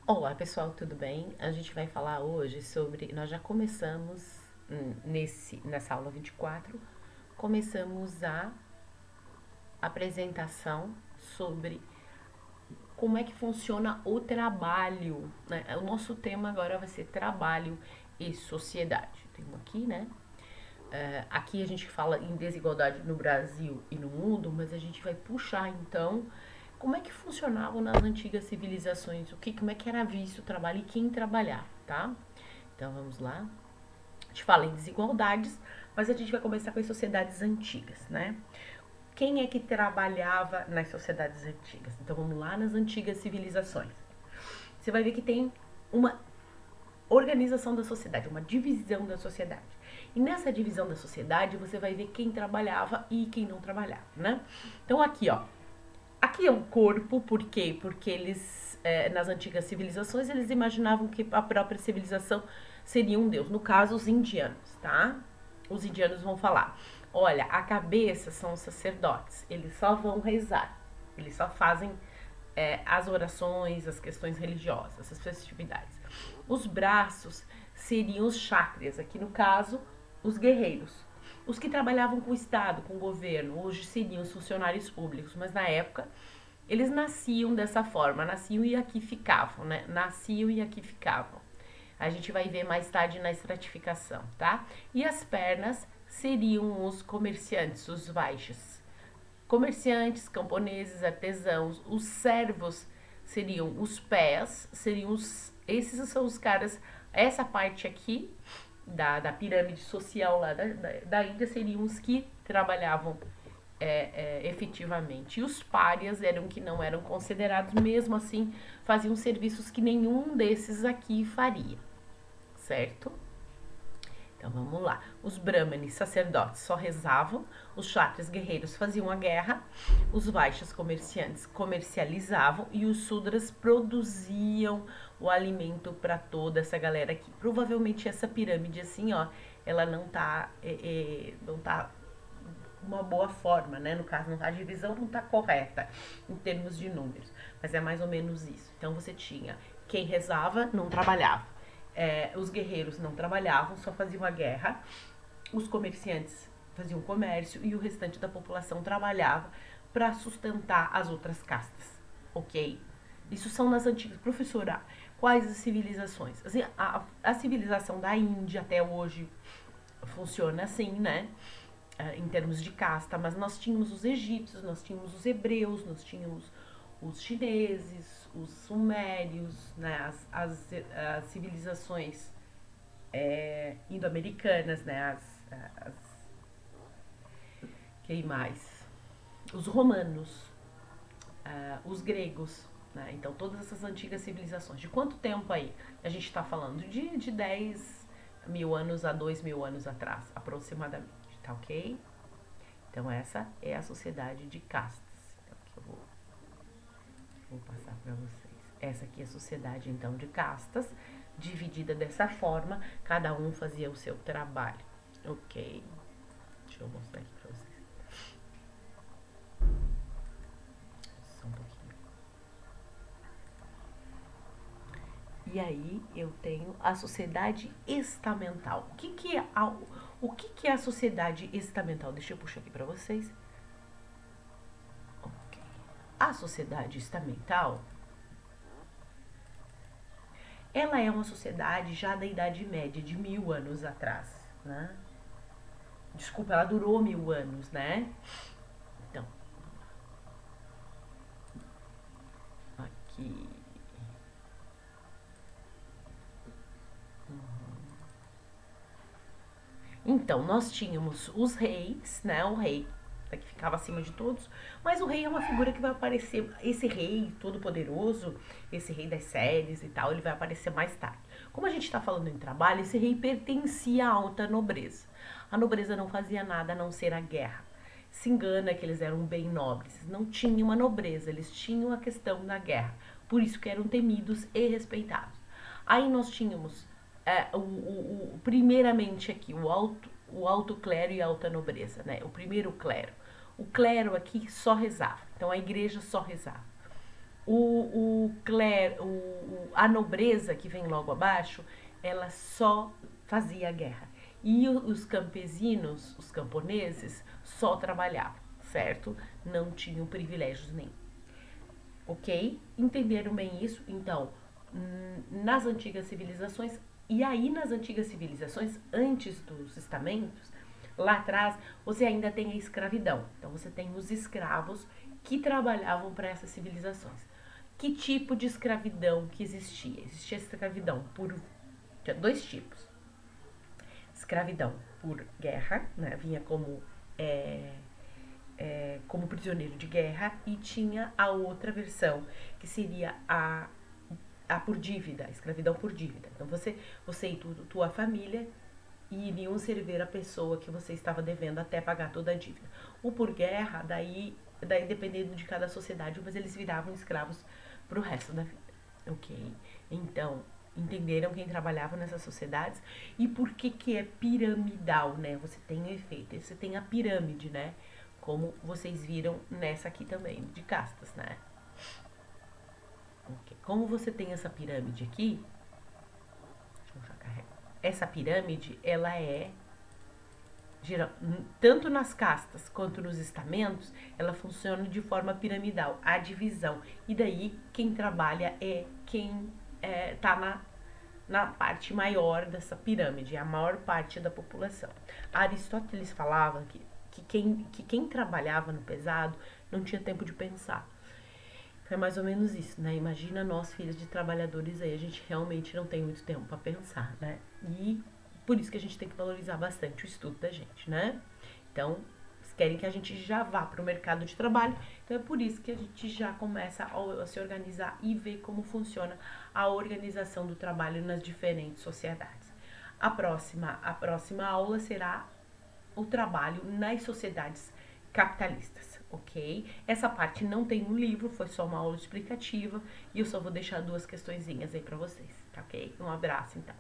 Olá pessoal, tudo bem? A gente vai falar hoje sobre. Nós já começamos nessa aula 24, começamos a apresentação sobre como é que funciona o trabalho, né? O nosso tema agora vai ser trabalho e sociedade. Tem um aqui, né? Aqui a gente fala em desigualdade no Brasil e no mundo, mas a gente vai puxar então como é que funcionavam nas antigas civilizações, como é que era visto o trabalho e quem trabalhava, tá? Então vamos lá. A gente fala em desigualdades, mas a gente vai começar com as sociedades antigas, né? Quem é que trabalhava nas sociedades antigas? Então vamos lá nas antigas civilizações. Você vai ver que tem uma organização da sociedade, uma divisão da sociedade. E nessa divisão da sociedade você vai ver quem trabalhava e quem não trabalhava, né? Então aqui, ó, aqui é um corpo, por quê? Porque eles, nas antigas civilizações, eles imaginavam que a própria civilização seria um deus. No caso, os indianos, tá? Os indianos vão falar, olha, a cabeça são os sacerdotes, eles só vão rezar, eles só fazem as orações, as questões religiosas, as festividades. Os braços seriam os chakras, aqui no caso, os guerreiros. Os que trabalhavam com o Estado, com o governo, hoje seriam os funcionários públicos, mas na época eles nasciam dessa forma, nasciam e aqui ficavam, né? Nasciam e aqui ficavam. A gente vai ver mais tarde na estratificação, tá? E as pernas seriam os comerciantes, os vaixas. Comerciantes, camponeses, artesãos, os servos seriam os pés, esses são os caras, essa parte aqui da pirâmide social lá da Índia seriam os que trabalhavam efetivamente. E os párias eram que não eram considerados, mesmo assim, faziam serviços que nenhum desses aqui faria, certo? Então vamos lá. Os brahmanes, sacerdotes, só rezavam, os kshatras, guerreiros, faziam a guerra, os vaixas, comerciantes, comercializavam e os sudras produziam o alimento para toda essa galera aqui. Provavelmente essa pirâmide assim, ó, ela não tá uma boa forma, né? No caso, a divisão não tá correta em termos de números, mas é mais ou menos isso. Então você tinha quem rezava, não trabalhava. Os guerreiros não trabalhavam, só faziam a guerra. Os comerciantes faziam comércio e o restante da população trabalhava para sustentar as outras castas, ok? Isso são nas antigas. Professora, quais as civilizações? Assim, a civilização da Índia até hoje funciona assim, né? Em termos de casta, mas nós tínhamos os egípcios, nós tínhamos os hebreus, nós tínhamos os chineses, os sumérios, né, as civilizações indo-americanas, né, quem mais? Os romanos, os gregos, né, então todas essas antigas civilizações. De quanto tempo aí a gente está falando? De 10 mil anos a 2 mil anos atrás, aproximadamente, tá ok? Então essa é a sociedade de castas. Então aqui eu vou passar para vocês. Essa aqui é a sociedade, então, de castas, dividida dessa forma, cada um fazia o seu trabalho. Ok. Deixa eu mostrar aqui para vocês. Só um pouquinho. E aí eu tenho a sociedade estamental. O que é a sociedade estamental? Deixa eu puxar aqui para vocês. Ok. A sociedade estamental, ela é uma sociedade já da Idade Média, de 1000 anos atrás, né? Desculpa, ela durou 1000 anos, né? Então, aqui. Então, nós tínhamos os reis, né? O rei que ficava acima de todos, mas o rei é uma figura que vai aparecer, esse rei todo poderoso, esse rei das séries e tal, ele vai aparecer mais tarde. Como a gente está falando em trabalho, esse rei pertencia à alta nobreza. A nobreza não fazia nada a não ser a guerra. Se engana que eles eram bem nobres, não tinham uma nobreza, eles tinham a questão da guerra, por isso que eram temidos e respeitados. Aí nós tínhamos primeiramente aqui o alto clero e a alta nobreza, né? O primeiro clero. O clero aqui só rezava, então a igreja só rezava. a nobreza que vem logo abaixo, ela só fazia guerra. E os campesinos, os camponeses, só trabalhavam, certo? Não tinham privilégios nenhum. Ok? Entenderam bem isso? Então, nas antigas civilizações, e aí nas antigas civilizações, antes dos estamentos, lá atrás, você ainda tem a escravidão. Então, você tem os escravos que trabalhavam para essas civilizações. Que tipo de escravidão que existia? Existia escravidão por... Tinha dois tipos. Escravidão por guerra, né? Vinha como como prisioneiro de guerra, e tinha a outra versão, que seria a por dívida, a escravidão por dívida. Então você e tua família iriam servir a pessoa que você estava devendo até pagar toda a dívida. O por guerra, daí dependendo de cada sociedade, mas eles viravam escravos pro resto da vida, ok? Então, entenderam quem trabalhava nessas sociedades e por que é piramidal, né? Você tem o efeito, você tem a pirâmide, né? Como vocês viram nessa aqui também, de castas, né? Okay. Como você tem essa pirâmide aqui, deixa eu já carregar. Essa pirâmide, ela é, tanto nas castas quanto nos estamentos, ela funciona de forma piramidal, a divisão. E daí, quem trabalha é quem tá na parte maior dessa pirâmide, a maior parte da população. Aristóteles falava que quem trabalhava no pesado não tinha tempo de pensar. É mais ou menos isso, né? Imagina nós, filhos de trabalhadores aí, a gente realmente não tem muito tempo para pensar, né? E por isso que a gente tem que valorizar bastante o estudo da gente, né? Então, eles querem que a gente já vá para o mercado de trabalho, então é por isso que a gente já começa a se organizar e ver como funciona a organização do trabalho nas diferentes sociedades. A próxima aula será o trabalho nas sociedades capitalistas, ok? Essa parte não tem no livro, foi só uma aula explicativa e eu só vou deixar duas questõezinhas aí pra vocês, tá ok? Um abraço, então.